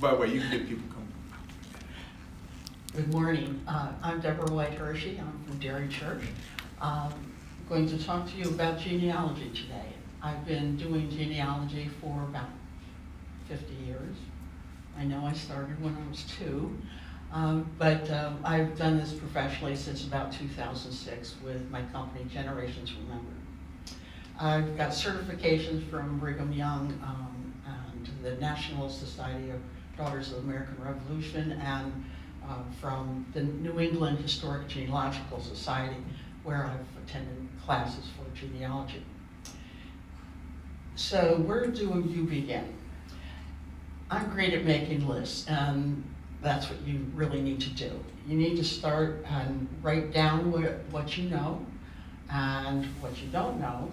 By the way, you can get people coming. Good morning. I'm Deborah Hershey. I'm from Derry Church. I'm going to talk to you about genealogy today. I've been doing genealogy for about 50 years. I know I started when I was 2, but I've done this professionally since about 2006 with my company, Generations Remembered. I've got certifications from Brigham Young and the National Society of Daughters of the American Revolution, and from the New England Historic Genealogical Society, where I've attended classes for genealogy. So where do you begin? I'm great at making lists, and that's what you really need to do. You need to start and write down what you know and what you don't know,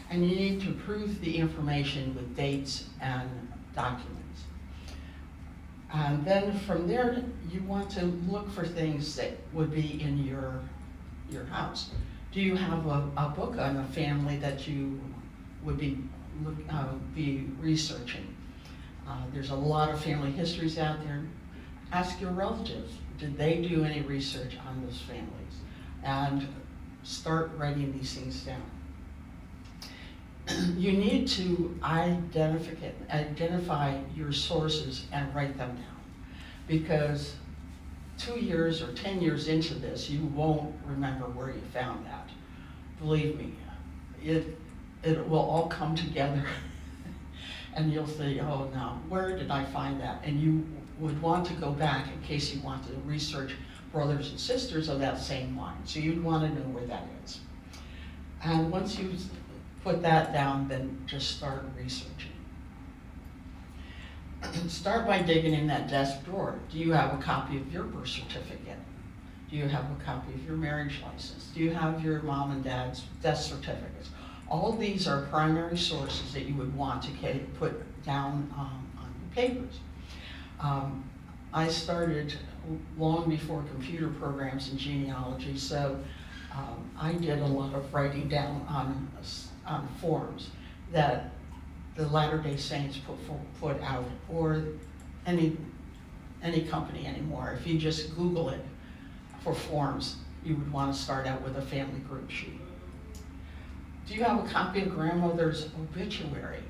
and you need to prove the information with dates and documents. And then from there, you want to look for things that would be in your house. Do you have a book on a family that you would be researching? There's a lot of family histories out there. Ask your relatives, did they do any research on those families? And start writing these things down. You need to identify your sources and write them down, because 2 years or 10 years into this, you won't remember where you found that. Believe me, it will all come together and you'll say, oh no, where did I find that? And you would want to go back in case you want to research brothers and sisters of that same line. So you'd want to know where that is. And once you put that down, then just start researching. Start by digging in that desk drawer. Do you have a copy of your birth certificate? Do you have a copy of your marriage license? Do you have your mom and dad's death certificates? All of these are primary sources that you would want to put down on your papers. I started long before computer programs in genealogy, so I did a lot of writing down on forms that the Latter-day Saints put out, or any company anymore. If you just Google it for forms, you would want to start out with a family group sheet. Do you have a copy of grandmother's obituary?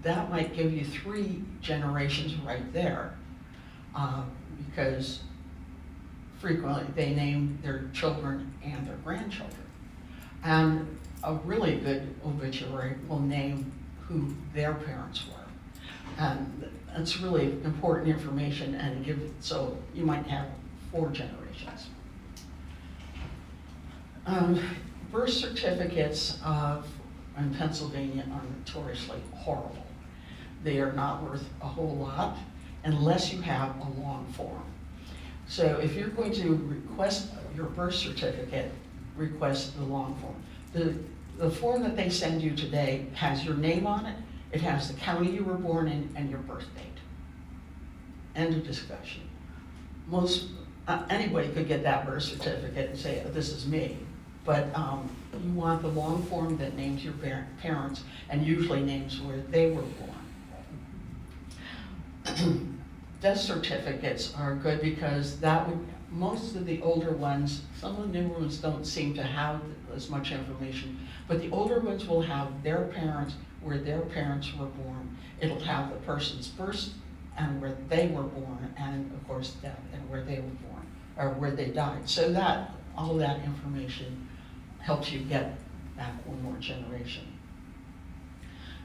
That might give you 3 generations right there, because frequently they name their children and their grandchildren. And a really good obituary will name who their parents were. And it's really important information, and so you might have 4 generations. Birth certificates in Pennsylvania are notoriously horrible. They are not worth a whole lot unless you have a long form. So if you're going to request your birth certificate, request the long form. The form that they send you today has your name on it, it has the county you were born in, and your birth date. End of discussion. Anybody could get that birth certificate and say, oh, this is me. But you want the long form that names your parents and usually names where they were born. Death certificates are good because most of the older ones, some of the newer ones don't seem to have as much information, but the older ones will have their parents, where their parents were born. It'll have the person's birth and where they were born, and of course death and where they were born, or where they died. So that all that information helps you get back one more generation.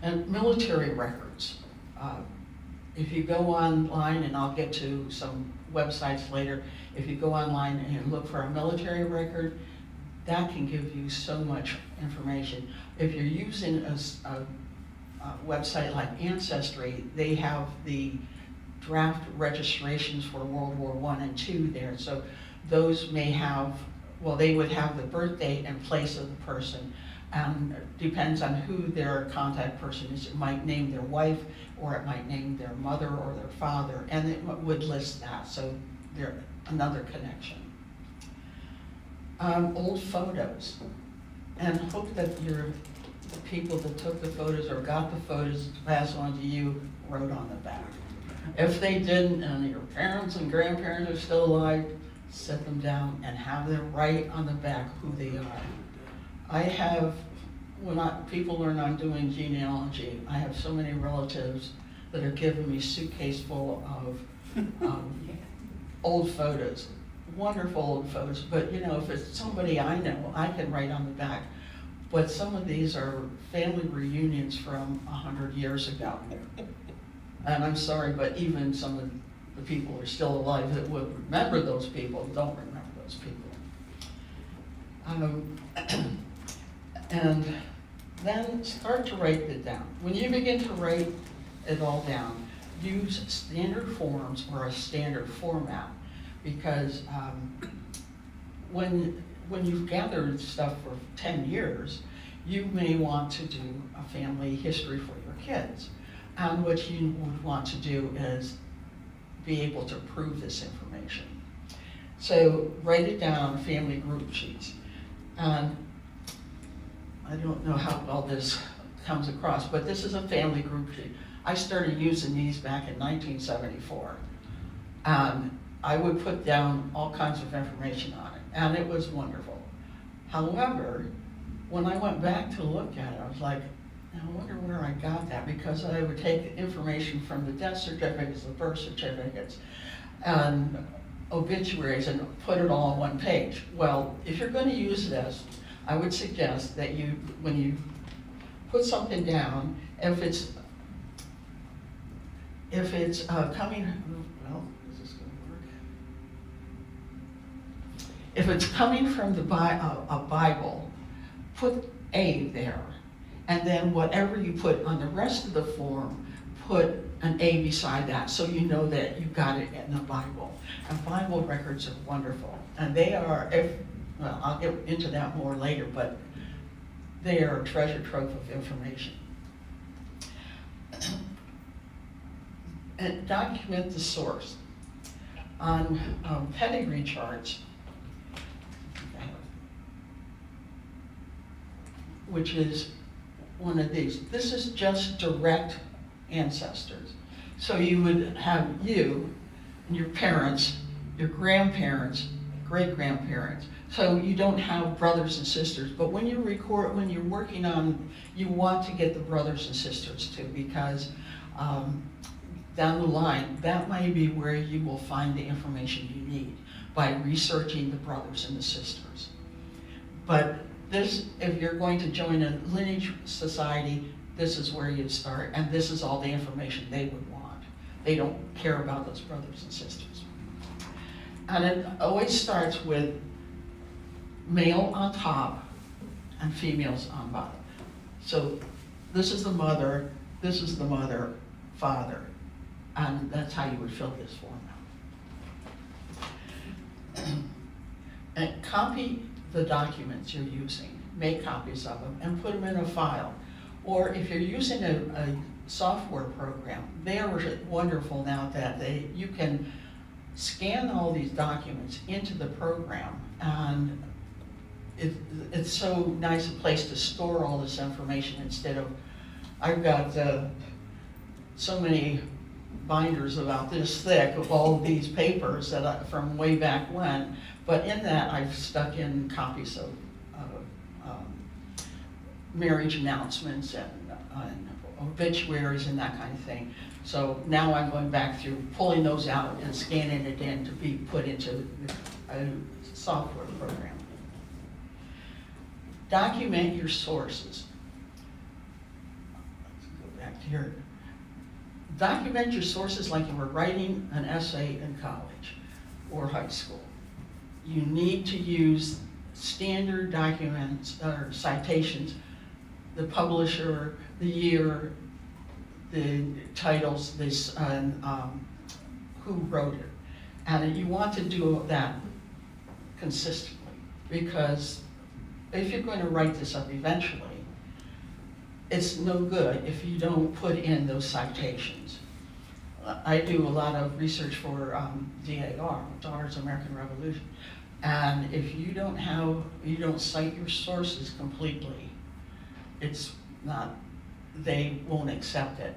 And military records. If you go online, and I'll get to some websites later, if you go online and look for a military record, that can give you so much information. If you're using a website like Ancestry, they have the draft registrations for World War I and II there. So those may have, well, they would have the birth date and place of the person. And depends on who their contact person is. It might name their wife, or it might name their mother or their father, and it would list that, so they're another connection. Old photos, and hope that the people that took the photos or got the photos passed on to you wrote on the back. If they didn't, and your parents and grandparents are still alive, sit them down and have them write on the back who they are. I have, people learn I'm doing genealogy, I have so many relatives that are giving me suitcase full of old photos, wonderful old photos, but you know, if it's somebody I know, I can write on the back. But some of these are family reunions from 100 years ago. And I'm sorry, but even some of the people who are still alive that will remember those people don't remember those people. And then start to write it down. When you begin to write it all down, use standard forms or a standard format, because when you've gathered stuff for 10 years, you may want to do a family history for your kids. And what you would want to do is be able to prove this information. So write it down on family group sheets. And I don't know how well this comes across, but this is a family group sheet. I started using these back in 1974. And I would put down all kinds of information on it, and it was wonderful. However, when I went back to look at it, I was like, I wonder where I got that, because I would take information from the death certificates, the birth certificates, and obituaries and put it all on one page. Well, if you're going to use this, I would suggest that you, when you put something down, if it's coming, well, is this going to work? If it's coming from a Bible, put A there. And then whatever you put on the rest of the form, put an A beside that, so you know that you got it in the Bible. And Bible records are wonderful. And they are, well, I'll get into that more later, but they are a treasure trove of information. And document the source. On pedigree charts, which is one of these. This is just direct ancestors. So you would have you and your parents, your grandparents, great-grandparents. So you don't have brothers and sisters, but when you record, when you're working on, you want to get the brothers and sisters too, because down the line, that may be where you will find the information you need by researching the brothers and the sisters. But this, if you're going to join a lineage society, this is where you'd start, and this is all the information they would want. They don't care about those brothers and sisters. And it always starts with male on top and females on bottom. So this is the mother, this is the mother, father, and that's how you would fill this form out. And copy the documents you're using, make copies of them, and put them in a file. Or if you're using a software program, they are wonderful now that you can scan all these documents into the program, and it's so nice a place to store all this information instead of, I've got so many binders about this thick of all these papers that from way back when, but in that I've stuck in copies of marriage announcements and obituaries and that kind of thing. So now I'm going back through, pulling those out and scanning it in to be put into a software program. Document your sources. Let's go back to here. Document your sources like you were writing an essay in college or high school. You need to use standard documents or citations, the publisher, the year, the titles, who wrote it. And you want to do that consistently, because if you're going to write this up eventually, it's no good if you don't put in those citations. I do a lot of research for DAR, Daughters of American Revolution, and if you don't cite your sources completely, it's not, they won't accept it.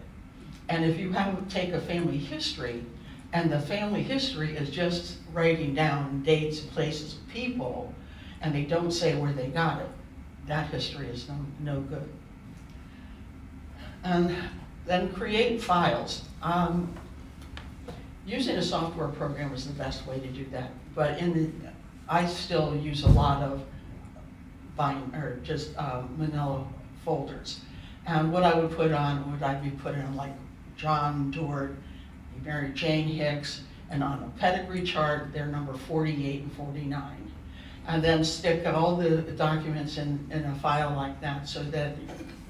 And if you take a family history, and the family history is just writing down dates, places, people, and they don't say where they got it, that history is no good. And then create files. Using a software program is the best way to do that, but I still use a lot of manila folders. And what I would put on, I'd be putting on like John Dort, Mary Jane Hicks, and on a pedigree chart, they're number 48 and 49. And then stick all the documents in a file like that so that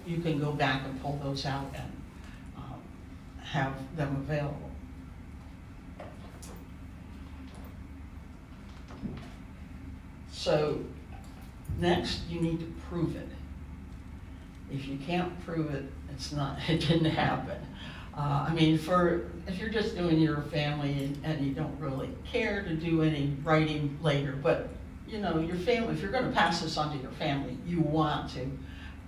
you can go back and pull those out and have them available. So next, you need to prove it. If you can't prove it, it didn't happen. I mean, if you're just doing your family and you don't really care to do any writing later, but you know, your family, if you're going to pass this on to your family, you want to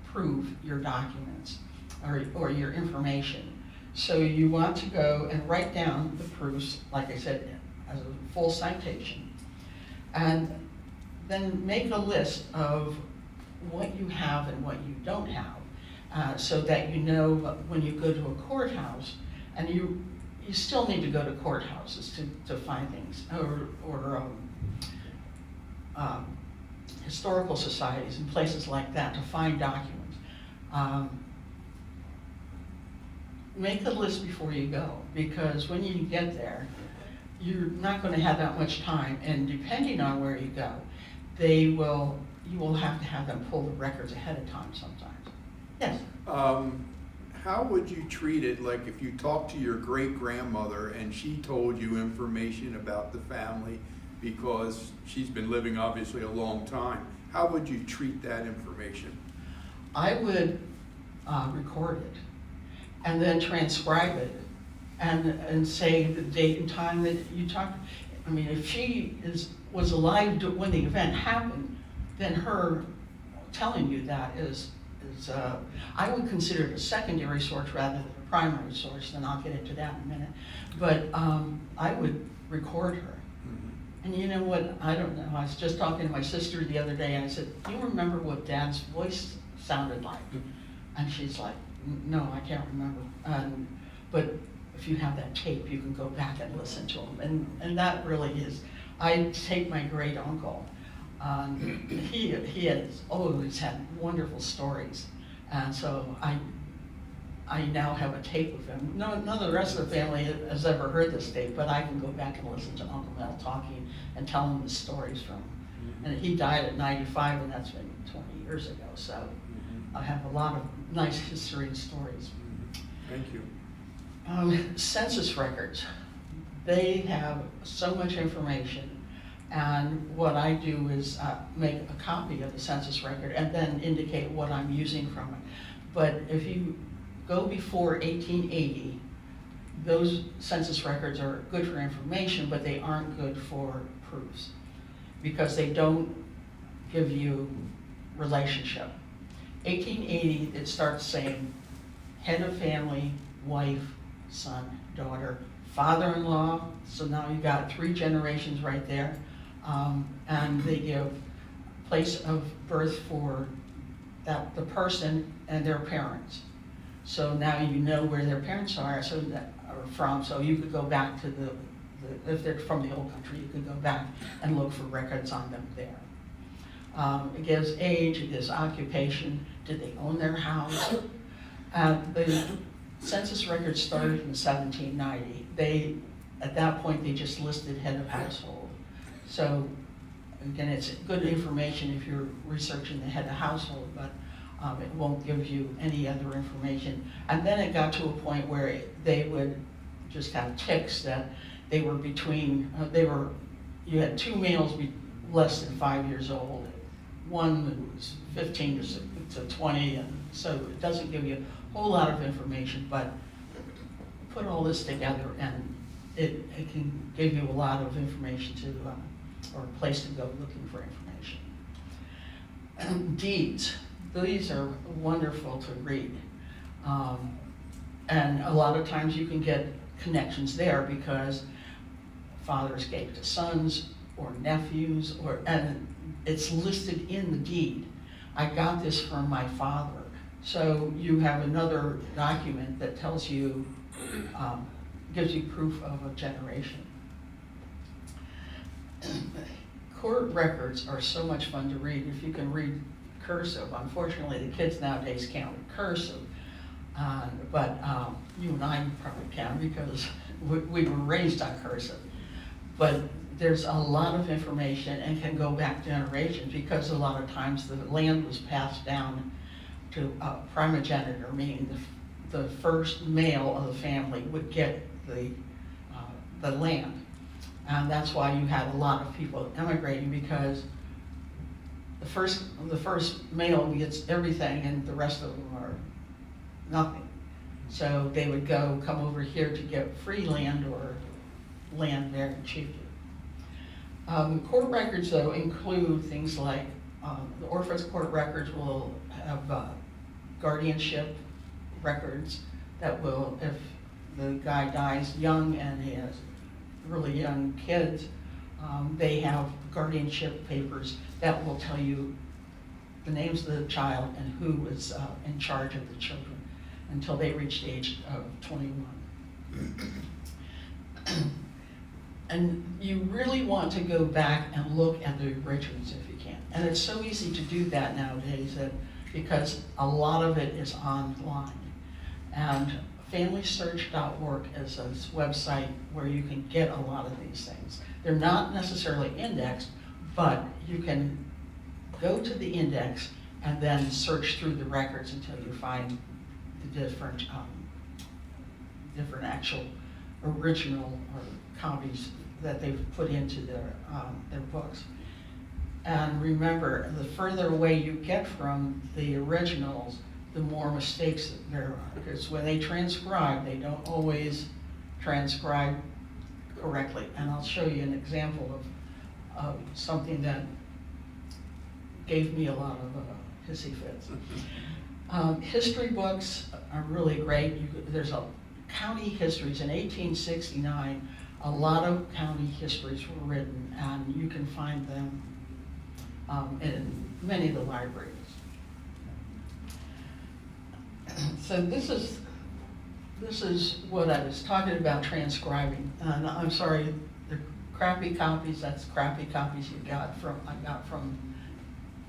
prove your documents or your information. So you want to go and write down the proofs, like I said, as a full citation, and then make a list of what you have and what you don't have, so that you know when you go to a courthouse, and you still need to go to courthouses to find things, or historical societies and places like that to find documents. Make a list before you go, because when you get there, you're not going to have that much time, and depending on where you go, you will have to have them pull the records ahead of time sometimes. Yes? How would you treat it, like if you talked to your great-grandmother and she told you information about the family because she's been living obviously a long time? How would you treat that information? I would record it and then transcribe it and say the date and time that you talked. I mean, if she was alive when the event happened, then her telling you that is I would consider it a secondary source rather than a primary source, and I'll get into that in a minute. But I would record her. And you know what, I don't know, I was just talking to my sister the other day and I said, do you remember what Dad's voice sounded like? And she's like, no, I can't remember. But if you have that tape, you can go back and listen to him. And that really is, I take my great uncle. He has always had wonderful stories. And so I now have a tape of him. None of the rest of the family has ever heard this tape, but I can go back and listen to Uncle Mel talking and telling the stories from him. And he died at 95, and that's been 20 years ago. So I have a lot of nice history and stories. Thank you. Census records. They have so much information. And what I do is make a copy of the census record and then indicate what I'm using from it. But if you go before 1880, those census records are good for information, but they aren't good for proofs because they don't give you relationship. 1880, it starts saying head of family, wife, son, daughter, father-in-law. So now you've got 3 generations right there. And they give place of birth for the person and their parents. So now you know where their parents are from, so you could go back to if they're from the old country, you could go back and look for records on them there. It gives age, it gives occupation, did they own their house? The census records started in 1790. At that point, they just listed head of household. So again, it's good information if you're researching the head of household, but it won't give you any other information. And then it got to a point where they would just have ticks that they were you had 2 males less than 5 years old, one was 15 to 20, and so it doesn't give you a whole lot of information, but put all this together and it can give you a lot of information or a place to go looking for information. Deeds, these are wonderful to read. And a lot of times you can get connections there because fathers gave to sons or nephews, and it's listed in the deed. I got this from my father. So you have another document that tells you, gives you proof of a generation. Court records are so much fun to read if you can read cursive. Unfortunately, the kids nowadays can't read cursive, but you and I probably can because we were raised on cursive. But there's a lot of information and can go back generations because a lot of times the land was passed down to primogenitor, meaning the first male of the family would get the land. And that's why you had a lot of people emigrating, because the first male gets everything and the rest of them are nothing. So they would come over here to get free land or land very cheaply. Court records, though, include things like the orphan's court records will have guardianship records that will, if the guy dies young and he has really young kids, they have guardianship papers that will tell you the names of the child and who is in charge of the children until they reach the age of 21. And you really want to go back and look at the originals if you can. And it's so easy to do that nowadays because a lot of it is online. And FamilySearch.org is a website where you can get a lot of these things. They're not necessarily indexed, but you can go to the index and then search through the records until you find the different actual original or copies that they've put into their books. And remember, the further away you get from the originals, the more mistakes there are. Because when they transcribe, they don't always transcribe correctly. And I'll show you an example of something that gave me a lot of hissy fits. History books are really great. There's a county histories. In 1869, a lot of county histories were written, and you can find them in many of the libraries. So this is what I was talking about transcribing. And I'm sorry, the crappy copies, that's crappy copies I got from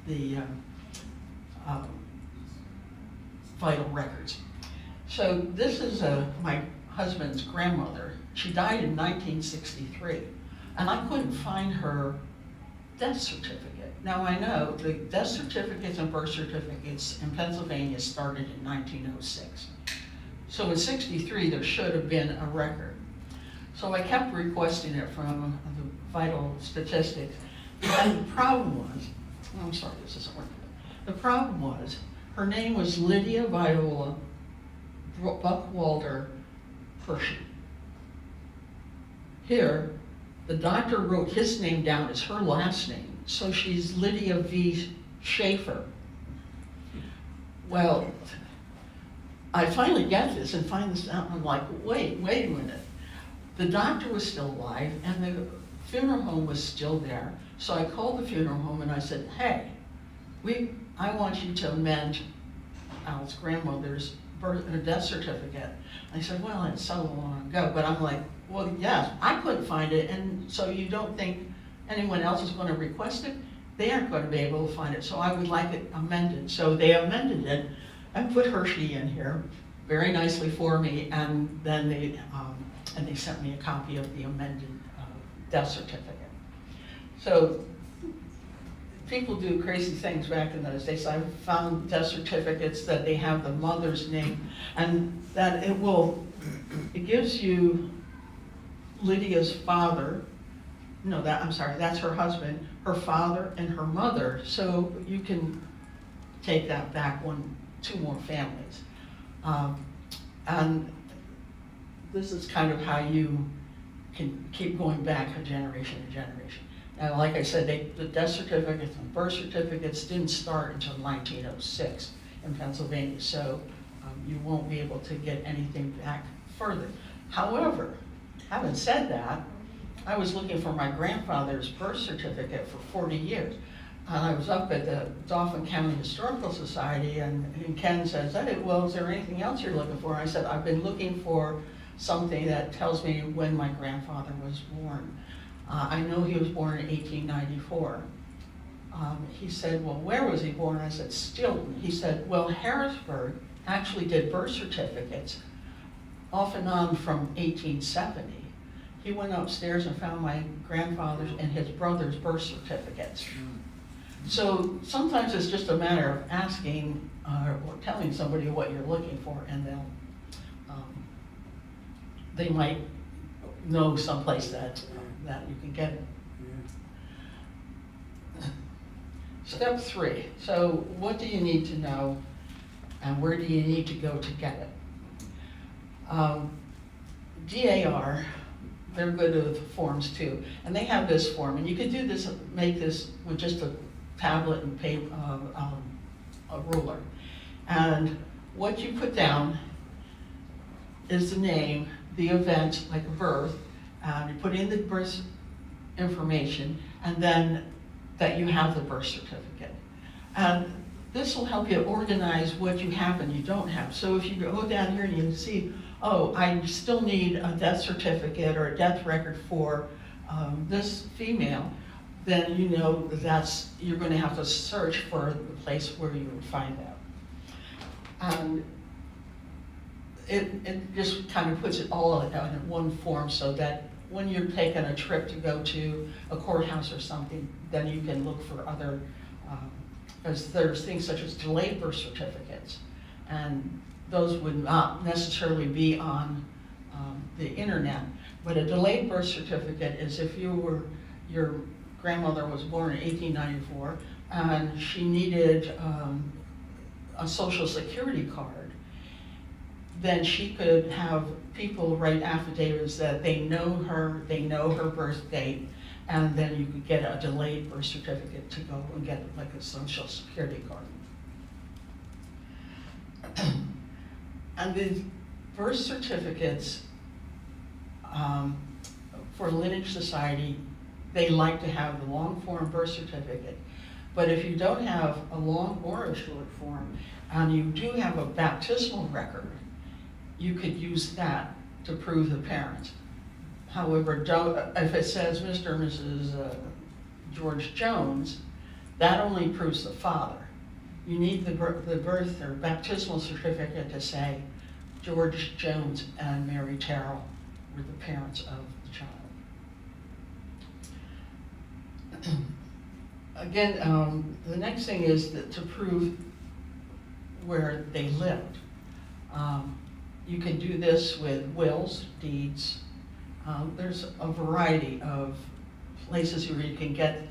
the vital records. So this is my husband's grandmother. She died in 1963, and I couldn't find her death certificate. Now I know the death certificates and birth certificates in Pennsylvania started in 1906. So in 63 there should have been a record. So I kept requesting it from the vital statistics. And the problem was, I'm sorry, this isn't working. The problem was, her name was Lydia Viola Buckwalter Hershey. Here, the doctor wrote his name down as her last name, so she's Lydia V. Schaefer. Well, I finally get this and find this out, and I'm like, wait a minute. The doctor was still alive, and the funeral home was still there. So I called the funeral home and I said, hey, I want you to amend Al's grandmother's death certificate. I said, well, it's so long ago, but I'm like, well, yes, I couldn't find it, and so you don't think anyone else is going to request it? They aren't going to be able to find it, so I would like it amended. So they amended it and put Hershey in here very nicely for me, and then they sent me a copy of the amended death certificate. So people do crazy things back in those days. I found death certificates that they have the mother's name, and that it gives you Lydia's father, that's her husband, her father, and her mother, so you can take that back two more families. And this is kind of how you can keep going back a generation to generation. And like I said, the death certificates and birth certificates didn't start until 1906 in Pennsylvania, so you won't be able to get anything back further. However, having said that, I was looking for my grandfather's birth certificate for 40 years. And I was up at the Dauphin County Historical Society, and Ken says, "Hey, well, is there anything else you're looking for?" I said, "I've been looking for something that tells me when my grandfather was born. I know he was born in 1894. He said, "Well, where was he born?" I said, "Stilton." He said, "Well, Harrisburg actually did birth certificates off and on from 1870. He went upstairs and found my grandfather's and his brother's birth certificates. So sometimes it's just a matter of asking or telling somebody what you're looking for, and they might know someplace that you can get it. Step 3. So what do you need to know, and where do you need to go to get it? DAR, they're good with forms too, and they have this form, and you can do this, make this with just a tablet and paper, a ruler. And what you put down is the name, the event, like birth, you put in the birth information, and then that you have the birth certificate. And this will help you organize what you have and you don't have. So if you go down here and you see, oh, I still need a death certificate or a death record for this female, then you know you're going to have to search for the place where you would find that. And it just kind of puts it all in one form, so that when you're taking a trip to go to a courthouse or something, then you can look for other, because there's things such as delayed birth certificates, and those would not necessarily be on the internet. But a delayed birth certificate is if your grandmother was born in 1894 and she needed a social security card, then she could have people write affidavits that they know her birth date, and then you could get a delayed birth certificate to go and get like a social security card. And the birth certificates for Lineage Society, they like to have the long form birth certificate. But if you don't have a long or a short form, and you do have a baptismal record, you could use that to prove the parents. However, if it says Mr. and Mrs. George Jones, that only proves the father. You need the birth or baptismal certificate to say George Jones and Mary Terrell were the parents of the child. Again, the next thing is that to prove where they lived. You can do this with wills, deeds. There's a variety of places where you can get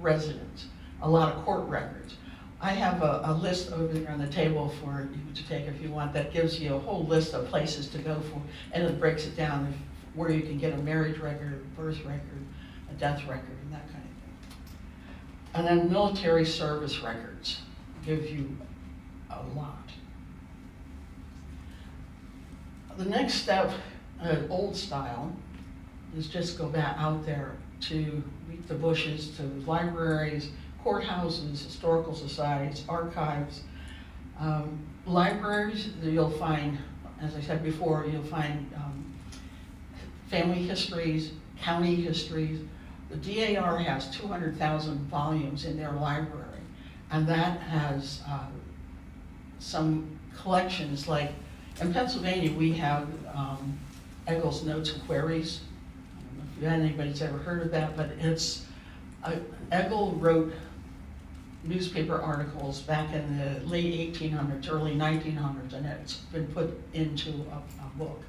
residence, a lot of court records. I have a list over there on the table for you to take if you want, that gives you a whole list of places to go for, and it breaks it down where you can get a marriage record, a birth record, a death record, and that kind of thing. And then military service records give you a lot. The next step, old style, is just go back out there to beat the bushes, to libraries, courthouses, historical societies, archives. Libraries, you'll find, as I said before, you'll find family histories, county histories. The DAR has 200,000 volumes in their library, and that has some collections. Like in Pennsylvania, we have Eggles's Notes and Queries. I don't know if anybody's ever heard of that, but it's Eggle wrote newspaper articles back in the late 1800s, early 1900s, and it's been put into a book.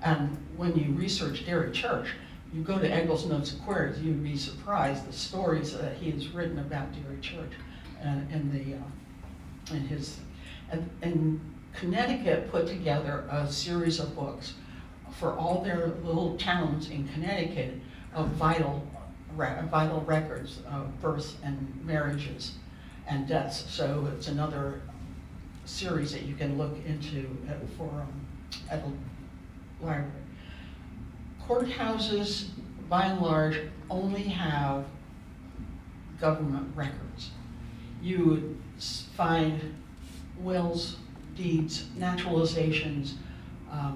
And when you research Derry Church, you go to Eggles's Notes and Queries, you'd be surprised the stories that he has written about Derry Church and Connecticut put together a series of books for all their little towns in Connecticut of vital records of births and marriages and deaths. So it's another series that you can look into at a library. Courthouses, by and large, only have government records. You would find wills, deeds, naturalizations,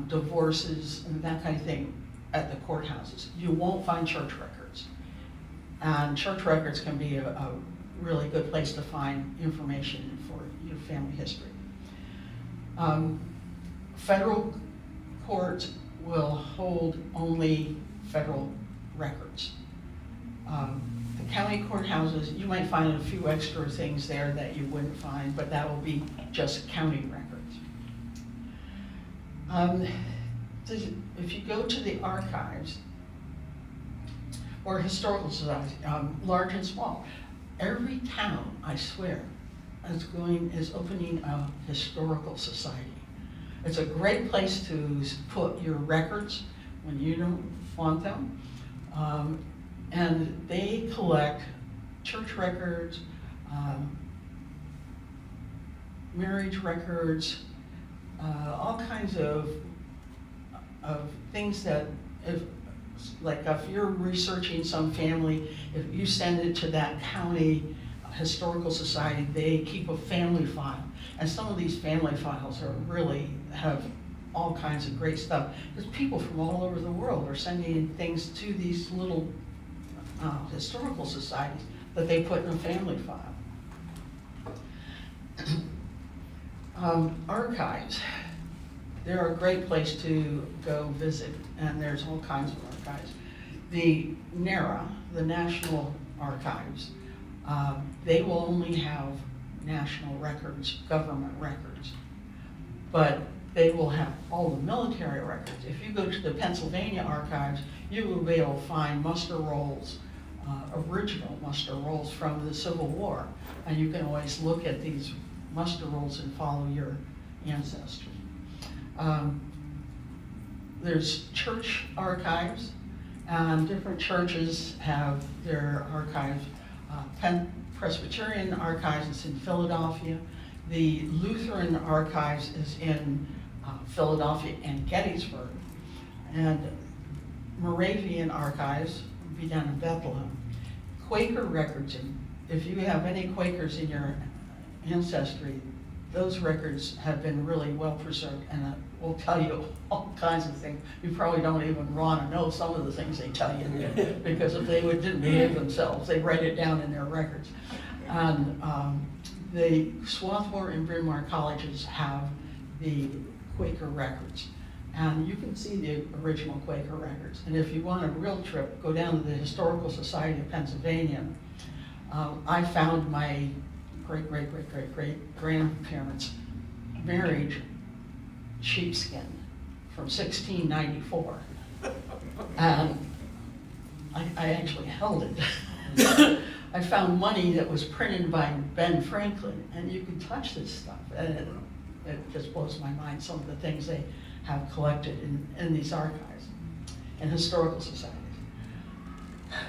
divorces, and that kind of thing at the courthouses. You won't find church records. And church records can be a really good place to find information for your family history. Federal courts will hold only federal records. The county courthouses, you might find a few extra things there that you wouldn't find, but that will be just county records. If you go to the archives or historical societies, large and small, every town, I swear, is opening a historical society. It's a great place to put your records when you don't want them. And they collect church records, marriage records, all kinds of things that, if you're researching some family, if you send it to that county historical society, they keep a family file. And some of these family files have all kinds of great stuff. Because people from all over the world are sending things to these little historical societies that they put in a family file. Archives. They're a great place to go visit, and there's all kinds of archives. The NARA, the National Archives, they will only have national records, government records, but they will have all the military records. If you go to the Pennsylvania Archives, you will be able to find muster rolls, original muster rolls from the Civil War, and you can always look at these muster rolls and follow your ancestry. There's church archives, and different churches have their archives. Presbyterian Archives is in Philadelphia. The Lutheran Archives is in Philadelphia and Gettysburg. And Moravian Archives would be down in Bethlehem. Quaker records, if you have any Quakers in your ancestry, those records have been really well preserved, and will tell you all kinds of things. You probably don't even want to know some of the things they tell you, because if they didn't behave themselves, they write it down in their records. And the Swarthmore and Bryn Mawr colleges have the Quaker records. And you can see the original Quaker records. And if you want a real trip, go down to the Historical Society of Pennsylvania. I found my great-great-great-great-grandparents' married sheepskin from 1694. And I actually held it. I found money that was printed by Ben Franklin, and you can touch this stuff. And it just blows my mind, some of the things they have collected in these archives and historical societies.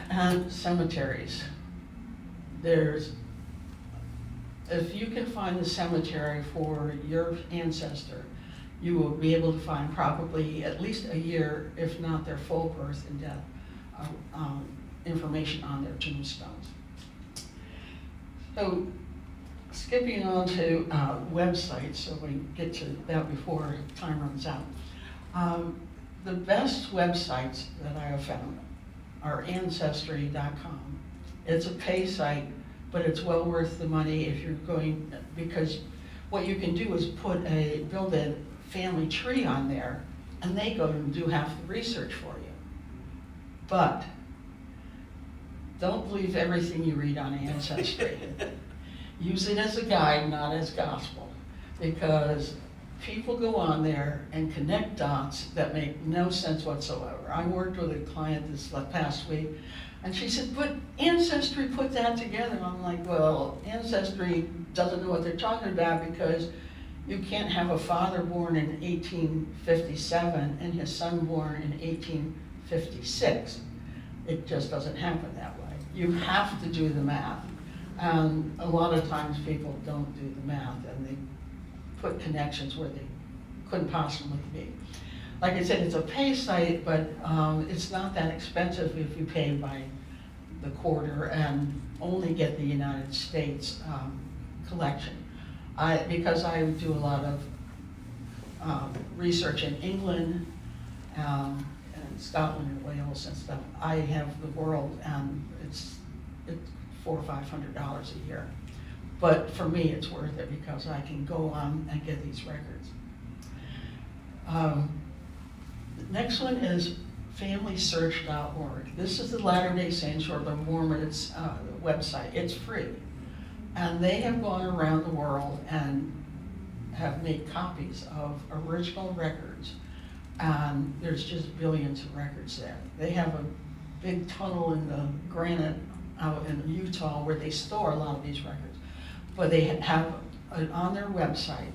And cemeteries. If you can find the cemetery for your ancestor, you will be able to find probably at least a year, if not their full birth and death, information on their tombstones. So, skipping on to websites, so we get to that before time runs out. The best websites that I have found are Ancestry.com. It's a pay site, but it's well worth the money if you're going, because what you can do is build a family tree on there, and they go and do half the research for you. But don't believe everything you read on Ancestry. Use it as a guide, not as gospel, because people go on there and connect dots that make no sense whatsoever. I worked with a client this past week, and she said, but Ancestry put that together. And I'm like, well, Ancestry doesn't know what they're talking about, because you can't have a father born in 1857 and his son born in 1856. It just doesn't happen that way. You have to do the math. And a lot of times people don't do the math, and they put connections where they couldn't possibly be. Like I said, it's a pay site, but it's not that expensive if you pay by the quarter and only get the United States collection. Because I do a lot of research in England and Scotland and Wales and stuff, I have the world, and it's $400 or $500 a year. But for me, it's worth it because I can go on and get these records. The next one is FamilySearch.org. This is the Latter-day Saints or the Mormons website. It's free. And they have gone around the world and have made copies of original records. And there's just billions of records there. They have a big tunnel in the granite out in Utah where they store a lot of these records. But they have on their website,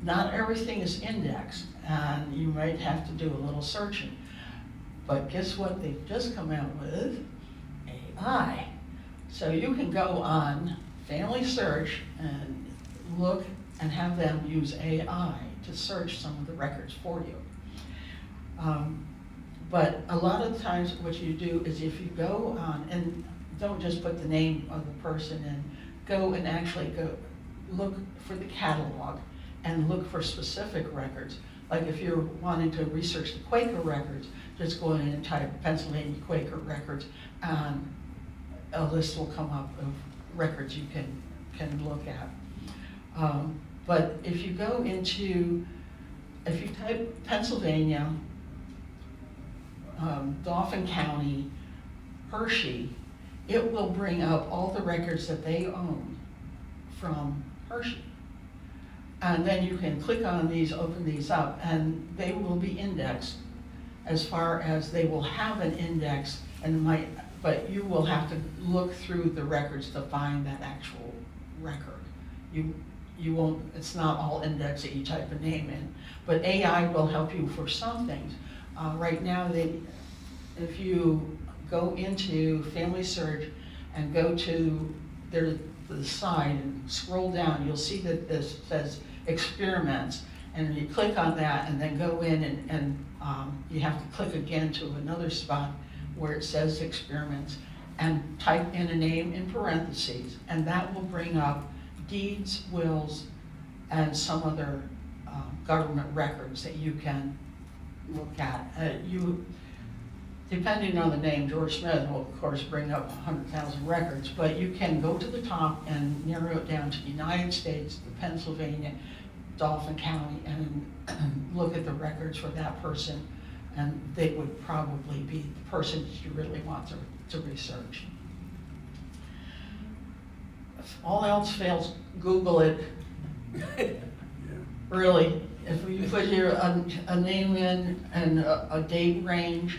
not everything is indexed, and you might have to do a little searching. But guess what they've just come out with? AI. So you can go on Family Search and look and have them use AI to search some of the records for you. But a lot of times what you do is if you go on, and don't just put the name of the person in, go and actually go look for the catalog and look for specific records. Like if you're wanting to research the Quaker records, just go in and type Pennsylvania Quaker records, and a list will come up of records you can look at. But if you go into, if you type Pennsylvania, Dauphin County, Hershey, it will bring up all the records that they own from Hershey. And then you can click on these, open these up, and they will be indexed as far as they will have an index, and but you will have to look through the records to find that actual record. You won't, it's not all indexed that you type a name in, but AI will help you for some things. Right now, if you go into Family Search and go to the side and scroll down, you'll see that this says experiments, and you click on that and then go in and you have to click again to another spot where it says experiments and type in a name in parentheses, and that will bring up deeds, wills, and some other government records that you can look at. Depending on the name, George Smith will of course bring up 100,000 records, but you can go to the top and narrow it down to the United States, the Pennsylvania, Dauphin County, and look at the records for that person, and they would probably be the person that you really want to research. If all else fails, Google it. Really, if you put a name in and a date range,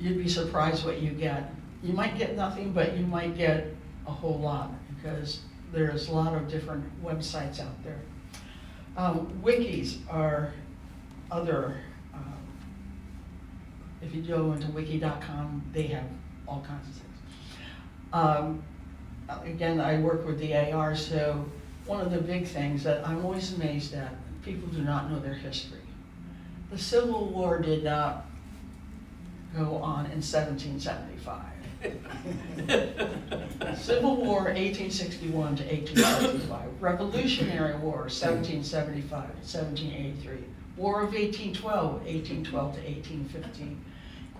you'd be surprised what you get. You might get nothing, but you might get a whole lot because there's a lot of different websites out there. Wikis are other, if you go into wiki.com, they have all kinds of things. Again, I work with the AR, so one of the big things that I'm always amazed at, people do not know their history. The Civil War did not go on in 1775. Civil War 1861 to 1865, Revolutionary War 1775 to 1783, War of 1812, 1812 to 1815.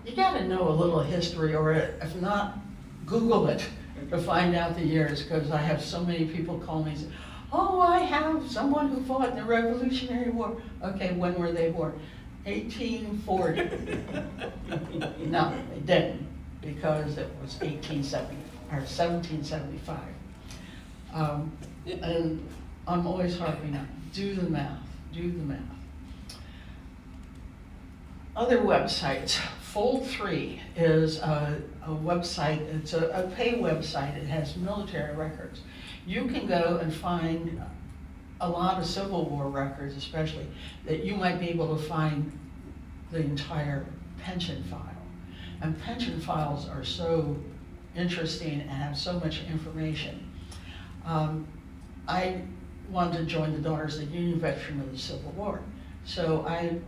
You gotta know a little history, or if not, Google it to find out the years, because I have so many people call me and say, oh, I have someone who fought in the Revolutionary War. Okay, when were they born? 1840. No, they didn't, because it was 1870 or 1775. And I'm always harping on, do the math, do the math. Other websites, Fold3 is a website, it's a pay website, it has military records. You can go and find a lot of Civil War records, especially, that you might be able to find the entire pension file. And pension files are so interesting and have so much information. I wanted to join the Daughters of the Union veteran of the Civil War. So I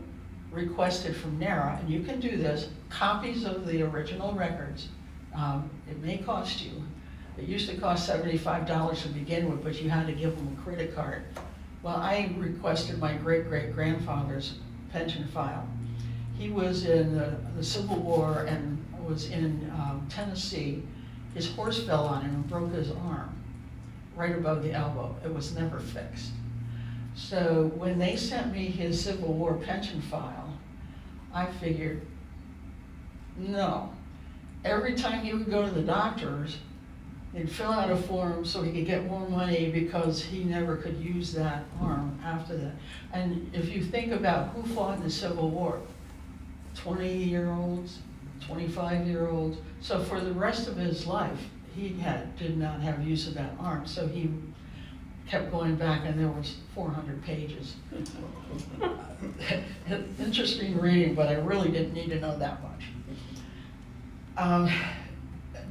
requested from NARA, and you can do this, copies of the original records. It may cost you. It used to cost $75 to begin with, but you had to give them a credit card. Well, I requested my great-great-grandfather's pension file. He was in the Civil War and was in Tennessee. His horse fell on him and broke his arm right above the elbow. It was never fixed. So when they sent me his Civil War pension file, I figured, no. Every time he would go to the doctors, they'd fill out a form so he could get more money because he never could use that arm after that. And if you think about who fought in the Civil War, 20-year-olds, 25-year-olds. So for the rest of his life, he did not have use of that arm. So he kept going back, and there was 400 pages. Interesting reading, but I really didn't need to know that much.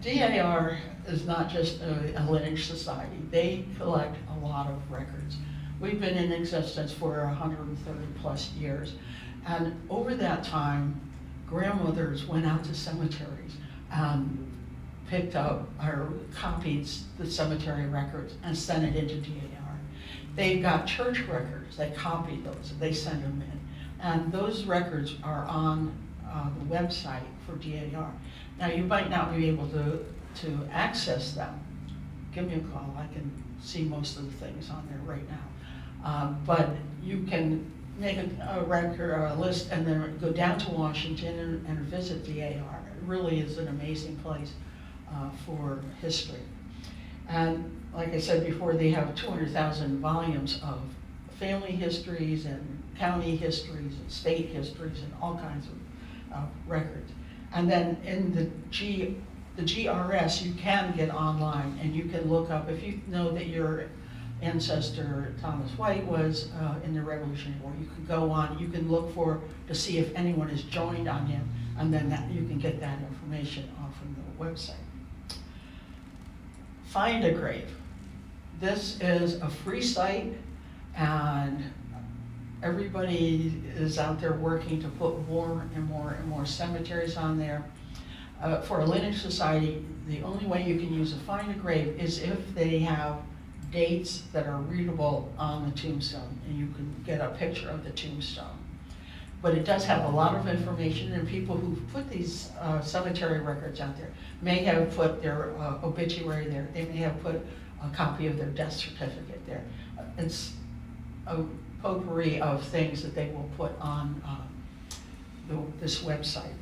DAR is not just a lineage society. They collect a lot of records. We've been in existence for 130 plus years. And over that time, grandmothers went out to cemeteries and picked up or copied the cemetery records and sent it into DAR. They got church records, they copied those, they sent them in. And those records are on the website for DAR. Now, you might not be able to access them. Give me a call, I can see most of the things on there right now. But you can make a record or a list and then go down to Washington and visit DAR. It really is an amazing place for history. And like I said before, they have 200,000 volumes of family histories and county histories and state histories and all kinds of records. And then in the GRS, you can get online and you can look up, if you know that your ancestor Thomas White was in the Revolutionary War, you can go on, you can look to see if anyone has joined on him, and then you can get that information off from the website. Find a Grave. This is a free site, and everybody is out there working to put more and more and more cemeteries on there. For a lineage society, the only way you can use a Find a Grave is if they have dates that are readable on the tombstone, and you can get a picture of the tombstone. But it does have a lot of information, and people who put these cemetery records out there may have put their obituary there. They may have put a copy of their death certificate there. It's a potpourri of things that they will put on this website.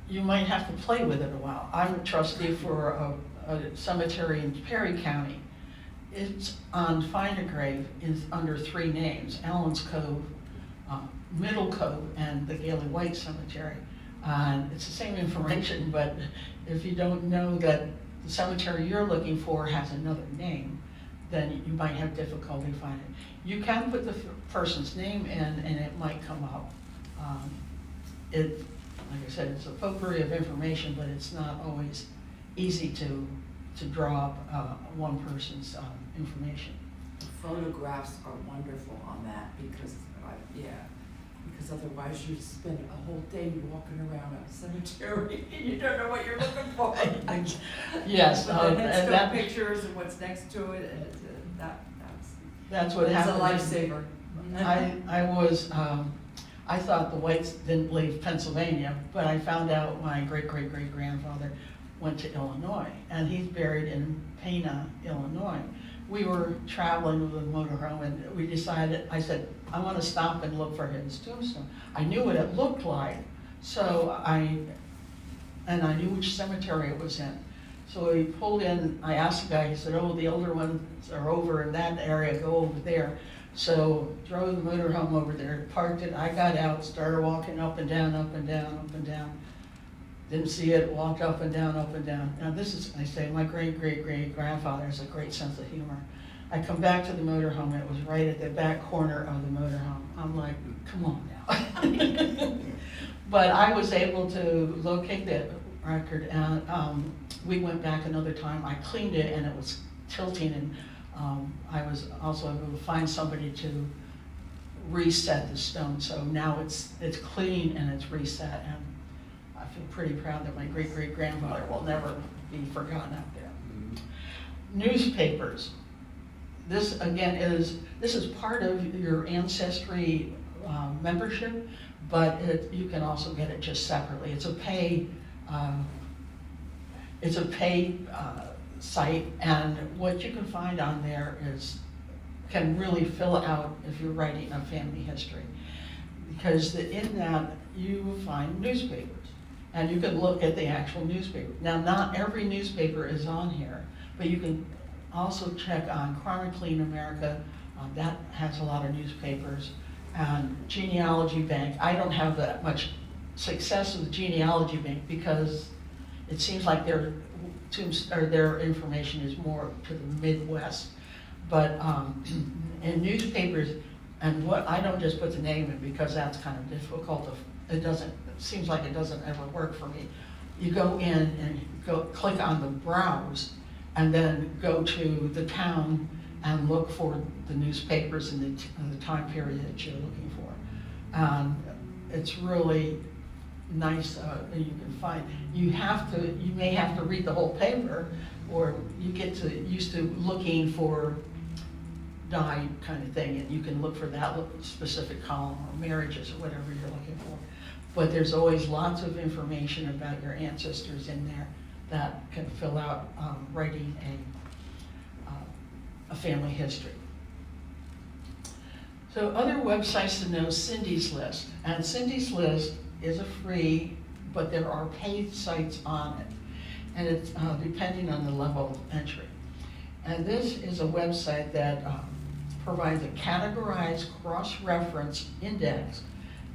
You might have to play with it a while. I'm a trustee for a cemetery in Perry County. It's on Find a Grave is under 3 names: Allen's Cove, Middle Cove, and the Gailey White Cemetery. It's the same information, but if you don't know that the cemetery you're looking for has another name, then you might have difficulty finding it. You can put the person's name in and it might come up. Like I said, it's a potpourri of information, but it's not always easy to draw up one person's information. The photographs are wonderful on that because otherwise you spend a whole day walking around a cemetery and you don't know what you're looking for. Yes. And still pictures and what's next to it, and that's what happened. It's a lifesaver. I thought the Whites didn't leave Pennsylvania, but I found out my great-great-great-grandfather went to Illinois, and he's buried in Pana, Illinois. We were traveling with a motorhome, and we decided, I said, I want to stop and look for his tombstone. I knew what it looked like, and I knew which cemetery it was in. So we pulled in, I asked the guy, he said, oh, the older ones are over in that area, go over there. So drove the motorhome over there, parked it, I got out, started walking up and down, up and down, up and down. Didn't see it, walked up and down, up and down. Now this is, I say, my great-great-great-grandfather has a great sense of humor. I come back to the motorhome, it was right at the back corner of the motorhome. I'm like, come on now. But I was able to locate that record, and we went back another time. I cleaned it, and it was tilting, and I was also able to find somebody to reset the stone, so now it's clean and it's reset, and I feel pretty proud that my great-great-grandfather will never be forgotten out there. Newspapers. This again is part of your Ancestry membership, but you can also get it just separately. It's a pay site, and what you can find on there can really fill out if you're writing a family history, because in that you will find newspapers, and you can look at the actual newspaper. Now, not every newspaper is on here, but you can also check on Chronicling America. That has a lot of newspapers. And Genealogy Bank. I don't have that much success with Genealogy Bank because it seems like their information is more to the Midwest. But in newspapers, and what I don't just put the name in because that's kind of difficult. It seems like it doesn't ever work for me. You go in and click on the browse, and then go to the town and look for the newspapers in the time period that you're looking for. It's really nice. You can find. You may have to read the whole paper, or you get used to looking for died kind of thing, and you can look for that specific column, or marriages, or whatever you're looking for. But there's always lots of information about your ancestors in there that can fill out writing a family history. So other websites to know, Cindy's List. And Cindy's List is a free, but there are paid sites on it. And it's depending on the level of entry. And this is a website that provides a categorized cross-reference index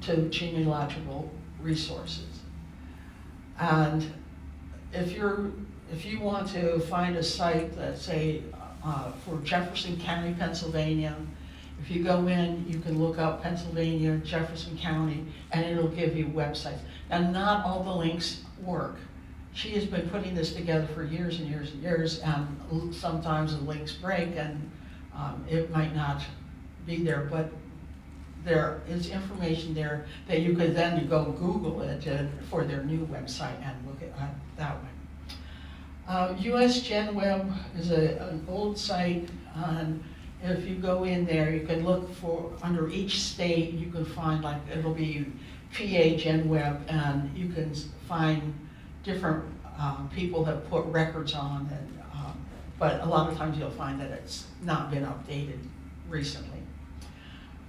to genealogical resources. And if you want to find a site that, say, for Jefferson County, Pennsylvania, if you go in, you can look up Pennsylvania, Jefferson County, and it'll give you websites. And not all the links work. She has been putting this together for years and years and years, and sometimes the links break and it might not be there, but there is information there that you could then go Google it for their new website and look at that way. US Gen Web is an old site, and if you go in there, you can look for, under each state, you can find, like, it'll be PA Gen Web, and you can find different people have put records on it, but a lot of times you'll find that it's not been updated recently.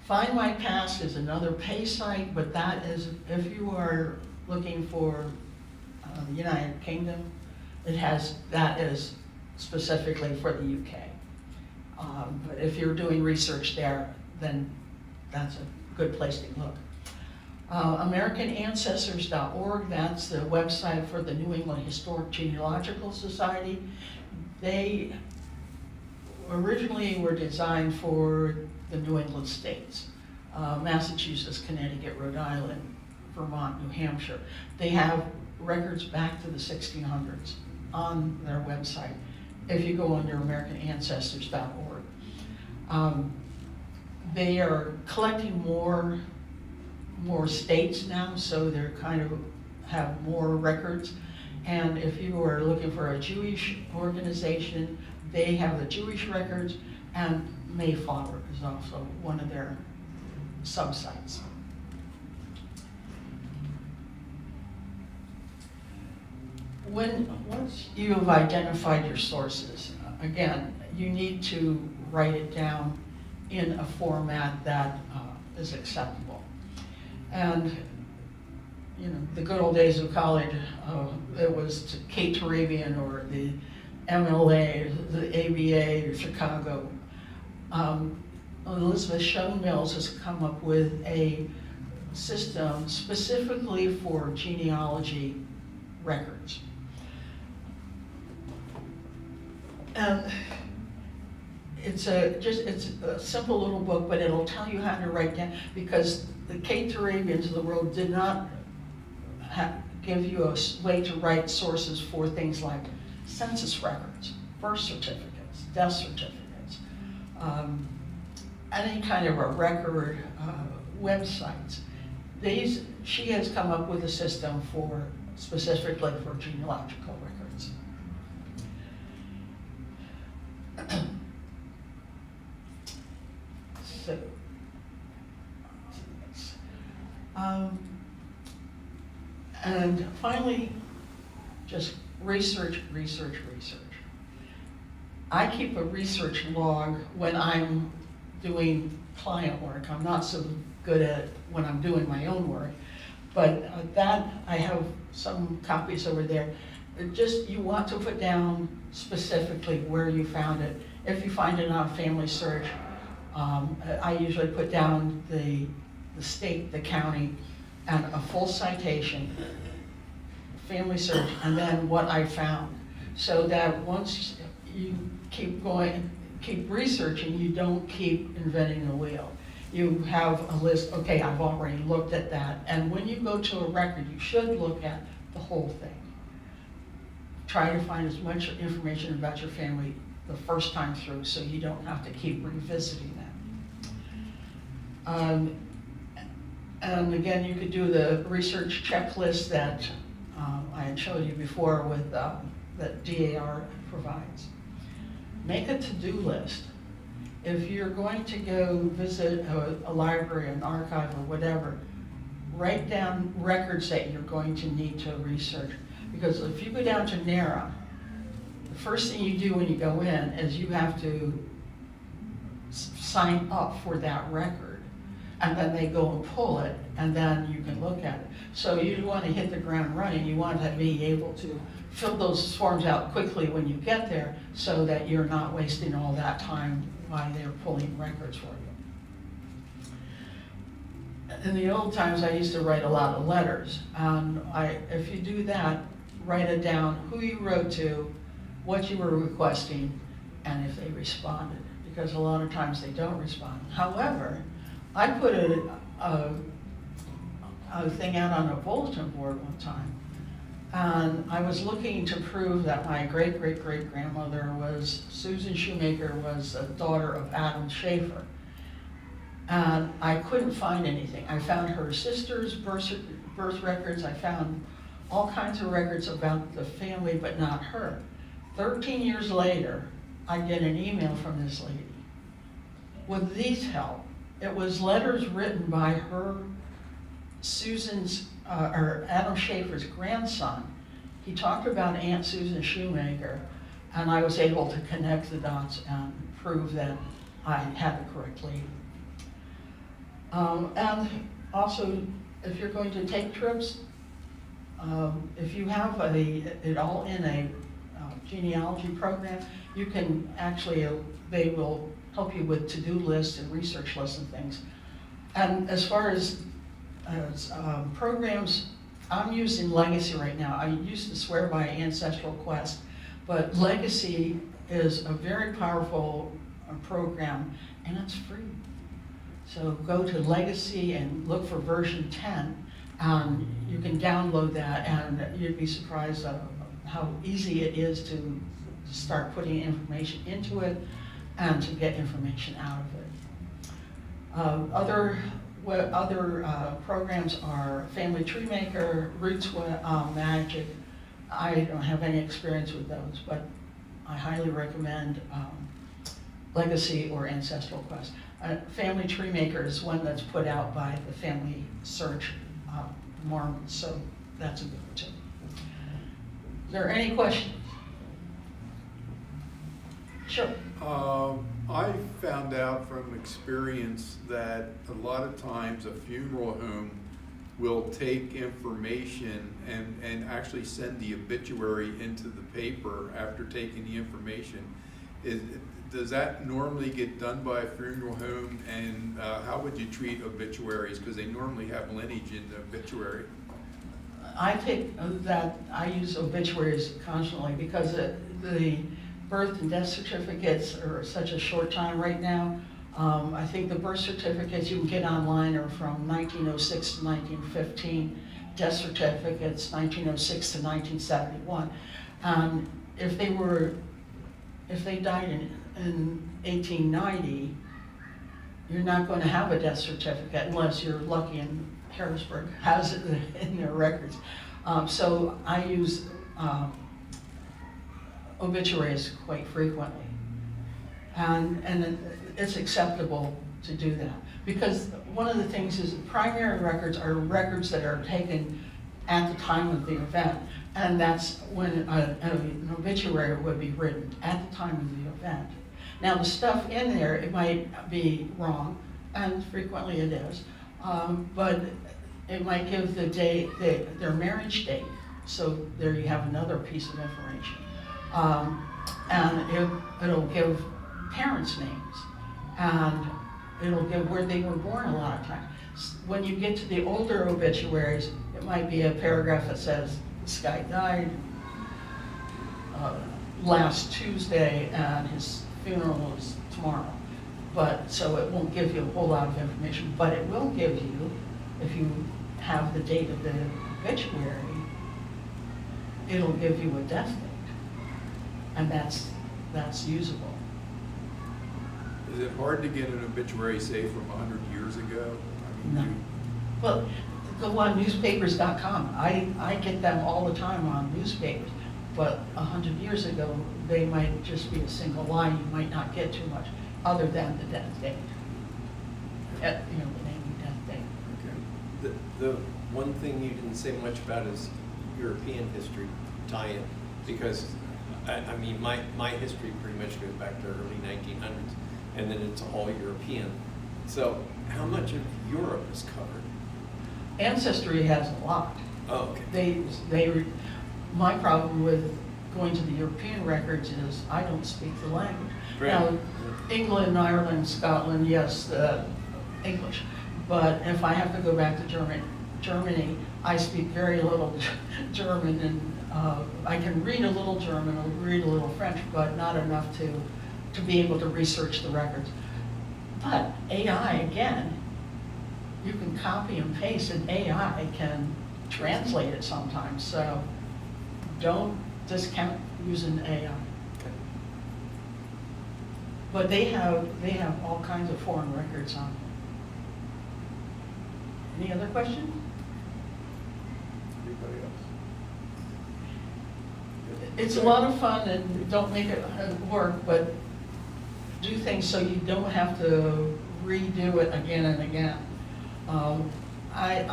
Find My Past is another pay site, but that is, if you are looking for the United Kingdom, that is specifically for the UK. But if you're doing research there, then that's a good place to look. AmericanAncestors.org, that's the website for the New England Historic Genealogical Society. They originally were designed for the New England states, Massachusetts, Connecticut, Rhode Island, Vermont, New Hampshire. They have records back to the 1600s on their website if you go under AmericanAncestors.org. They are collecting more states now, so they're kind of have more records. And if you are looking for a Jewish organization, they have the Jewish records, and Mayflower is also one of their sub-sites. Once you have identified your sources, again, you need to write it down in a format that is acceptable. And you know, the good old days of college, it was Kate Turabian or the MLA, the ABA, or Chicago. Elizabeth Schoen Mills has come up with a system specifically for genealogy records. And it's a simple little book, but it'll tell you how to write down, because the Kate Turabians of the world did not give you a way to write sources for things like census records, birth certificates, death certificates, any kind of a record websites. She has come up with a system for specifically for genealogical records. So, and finally, just research. I keep a research log when I'm doing client work. I'm not so good at it when I'm doing my own work, but that, I have some copies over there. You want to put down specifically where you found it. If you find it on Family Search, I usually put down the state, the county, and a full citation, Family Search, and then what I found. So that once you keep going, keep researching, you don't keep inventing the wheel. You have a list, okay, I've already looked at that. And when you go to a record, you should look at the whole thing. Try to find as much information about your family the first time through so you don't have to keep revisiting that. And again, you could do the research checklist that I had showed you before with that DAR provides. Make a to-do list. If you're going to go visit a library, an archive, or whatever, write down records that you're going to need to research. Because if you go down to NARA, the first thing you do when you go in is you have to sign up for that record. And then they go and pull it, and then you can look at it. So you want to hit the ground running. You want to be able to fill those forms out quickly when you get there so that you're not wasting all that time while they're pulling records for you. In the old times, I used to write a lot of letters. If you do that, write it down, who you wrote to, what you were requesting, and if they responded, because a lot of times they don't respond. However, I put a thing out on a bulletin board one time, and I was looking to prove that my great-great-great-grandmother was, Susan Shoemaker, was a daughter of Adam Schaefer. And I couldn't find anything. I found her sister's birth records, I found all kinds of records about the family, but not her. 13 years later, I get an email from this lady. With these help, it was letters written by her, or Adam Schaefer's grandson. He talked about Aunt Susan Shoemaker, and I was able to connect the dots and prove that I had the correct lady. And also, if you're going to take trips, if you have it all in a genealogy program, you can actually, they will help you with to-do lists and research lists and things. And as far as programs, I'm using Legacy right now. I used to swear by Ancestral Quest, but Legacy is a very powerful program, and it's free. So go to Legacy and look for version 10. You can download that, and you'd be surprised how easy it is to start putting information into it and to get information out of it. Other programs are Family Tree Maker, Roots Magic. I don't have any experience with those, but I highly recommend Legacy or Ancestral Quest. Family Tree Maker is one that's put out by the Family Search Mormons, so that's a good one too. Is there any questions? Sure. I found out from experience that a lot of times a funeral home will take information and actually send the obituary into the paper after taking the information. Does that normally get done by a funeral home, and how would you treat obituaries? Because they normally have lineage in the obituary. I use obituaries constantly because the birth and death certificates are such a short time right now. I think the birth certificates you can get online are from 1906 to 1915, death certificates 1906 to 1971. If they died in 1890, you're not going to have a death certificate unless you're lucky and Harrisburg has it in their records. So I use obituaries quite frequently. And it's acceptable to do that. Because one of the things is primary records are records that are taken at the time of the event. And that's when an obituary would be written, at the time of the event. Now the stuff in there, it might be wrong, and frequently it is, but it might give the date, their marriage date. So there you have another piece of information. And it'll give parents' names, and it'll give where they were born a lot of times. When you get to the older obituaries, it might be a paragraph that says, this guy died last Tuesday and his funeral is tomorrow. But, so it won't give you a whole lot of information, but it will give you, if you have the date of the obituary, it'll give you a death date. And that's usable. Is it hard to get an obituary, say, from 100 years ago? I mean, No. Well, go on newspapers.com. I get them all the time on newspapers. But 100 years ago, they might just be a single line. You might not get too much other than the death date. You know, the name and death date. Okay. The one thing you didn't say much about is European history tie-in, because I mean, my history pretty much goes back to early 1900s, and then it's all European. So how much of Europe is covered? Ancestry has a lot. Oh, okay. My problem with going to the European records is I don't speak the language. Right. Now, England, Ireland, Scotland, yes, English. But if I have to go back to Germany, I speak very little German, and I can read a little German, I'll read a little French, but not enough to be able to research the records. But AI, again, you can copy and paste, and AI can translate it sometimes. So don't discount using AI. Okay. But they have all kinds of foreign records on them. Any other questions? Anybody else? It's a lot of fun, and don't make it work, but do things so you don't have to redo it again and again.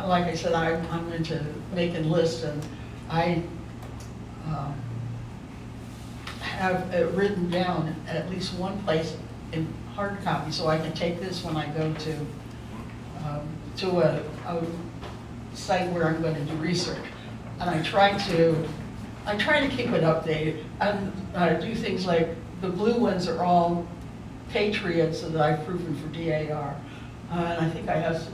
Like I said, I'm into making lists, and I have it written down at least one place in hard copy, so I can take this when I go to a site where I'm going to do research, and I try to keep it updated. And I do things like the blue ones are all patriots that I've proven for DAR, and I think I have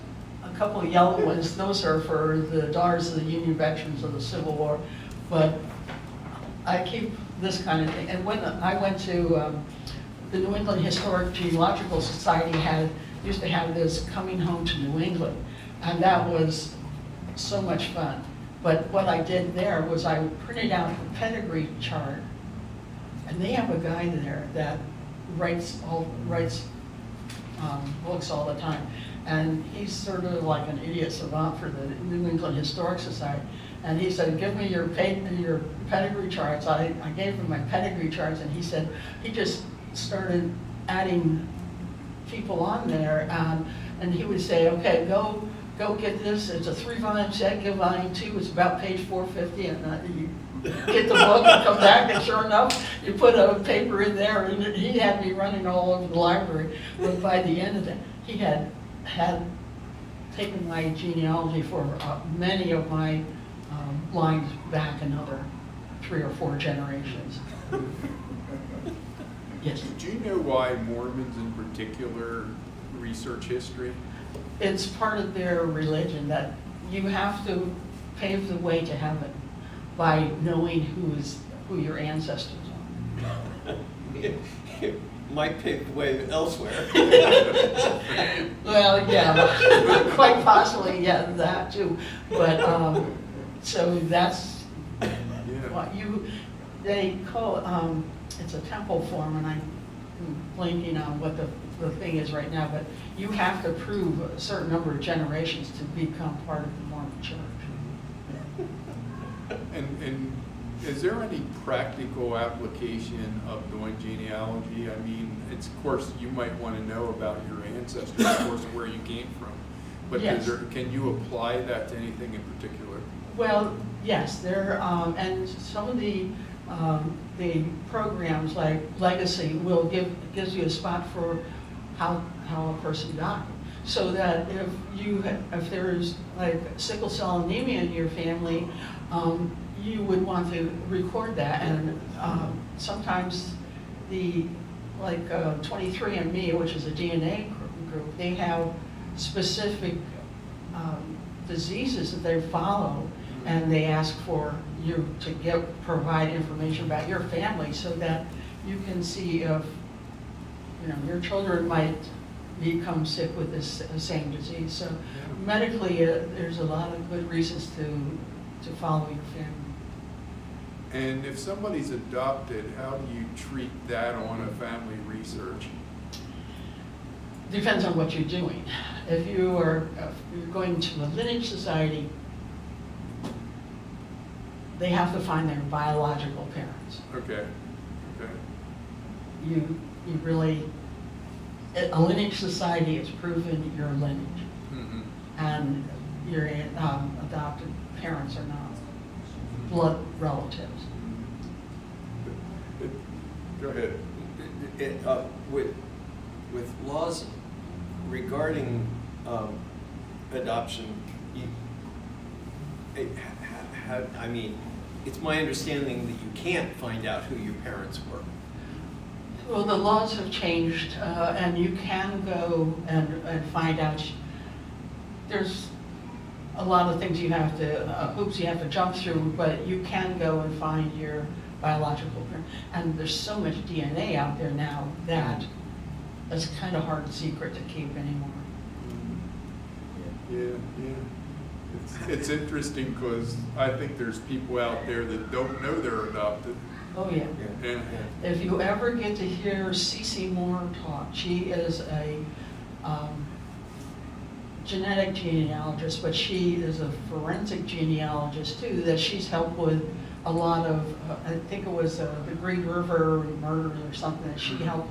a couple of yellow ones. Those are for the daughters of the Union veterans of the Civil War. But I keep this kind of thing. And when I went to the New England Historic Geological Society used to have this coming home to New England, and that was so much fun. But what I did there was I printed out a pedigree chart, and they have a guy there that writes books all the time, and he's sort of like an idiot savant for the New England Historic Society. And he said, "Give me your pedigree charts." I gave him my pedigree charts, and he said he just started adding people on there, and he would say, "Okay, go get this. It's a 3-volume set. Get volume 2. It's about page 450." And you get the book and come back, and sure enough, you put a paper in there, and he had me running all over the library. But by the end of it, he had taken my genealogy for many of my lines back another 3 or 4 generations. Yes. Do you know why Mormons in particular research history? It's part of their religion that you have to pave the way to heaven by knowing who your ancestors are. It might pave the way elsewhere. Well, yeah, quite possibly, yeah, that too. But so that's Yeah. what they call it's a temple form, and blanking on what the thing is right now, but you have to prove a certain number of generations to become part of the Mormon church. And is there any practical application of doing genealogy? I mean, it's, of course, you might want to know about your ancestors, of course, and where you came from. But Yes. can you apply that to anything in particular? Well, yes, there, and some of the programs like Legacy gives you a spot for how a person died. So that if there's like sickle cell anemia in your family, you would want to record that. And sometimes the, like 23andMe, which is a DNA group, they have specific diseases that they follow, and they ask for you to provide information about your family so that you can see if your children might become sick with this same disease. So medically, there's a lot of good reasons to follow your family. And if somebody's adopted, how do you treat that on a family research? Depends on what you're doing. If you're going to a lineage society, they have to find their biological parents. Okay, okay. You really, a lineage society is proven your lineage, Mm-hmm. and your adopted parents are not blood relatives. Go ahead. With laws regarding adoption, I mean, it's my understanding that you can't find out who your parents were. Well, the laws have changed, and you can go and find out. There's a lot of things you have to, hoops you have to jump through, but you can go and find your biological parent. And there's so much DNA out there now that it's kind of hard secret to keep anymore. Yeah. It's interesting because I think there's people out there that don't know they're adopted. Oh, yeah. Yeah. If you ever get to hear Cece Moore talk, she is a genetic genealogist, but she is a forensic genealogist too, that she's helped with a lot of, I think it was the Green River murder or something, that she helped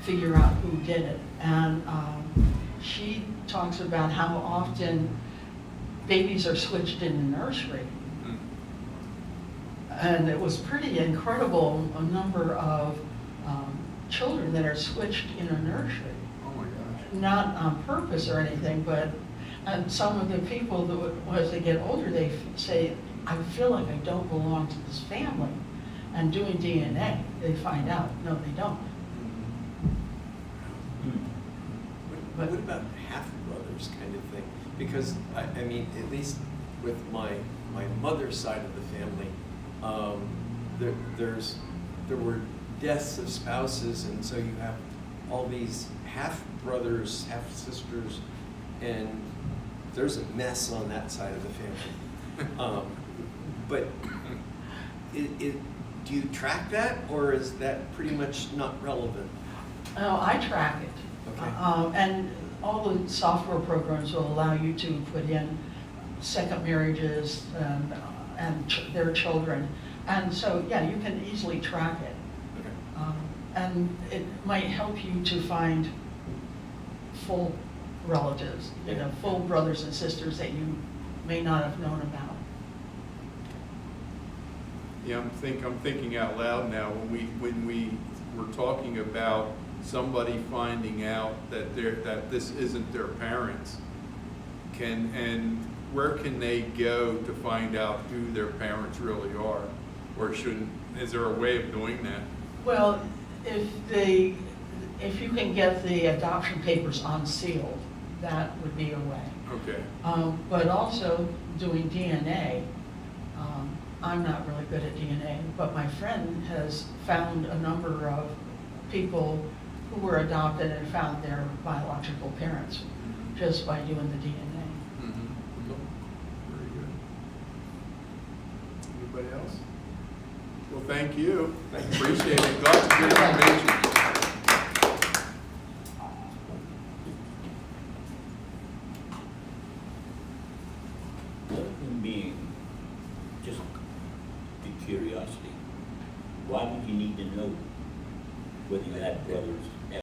figure out who did it. And she talks about how often babies are switched in the nursery. And it was pretty incredible, a number of children that are switched in a nursery. Oh my gosh. Not on purpose or anything, but some of the people, as they get older, they say, I feel like I don't belong to this family. And doing DNA, they find out, no, they don't. What about half-brothers kind of thing? Because, I mean, at least with my mother's side of the family, there were deaths of spouses, and so you have all these half-brothers, half-sisters, and there's a mess on that side of the family. But do you track that, or is that pretty much not relevant? No, I track it. Okay. And all the software programs will allow you to put in second marriages and their children. And so, yeah, you can easily track it. Okay. And it might help you to find full relatives, full brothers and sisters that you may not have known about. Yeah, I'm thinking out loud now. When we were talking about somebody finding out that this isn't their parents, and where can they go to find out who their parents really are, or is there a way of doing that? Well, if you can get the adoption papers unsealed, that would be a way. Okay. But also doing DNA. I'm not really good at DNA, but my friend has found a number of people who were adopted and found their biological parents just by doing the DNA. Mm-hmm. Very good. Anybody else? Well, thank you. Appreciate it. Lots of good information. curiosity. Why would you need to know whether you had brothers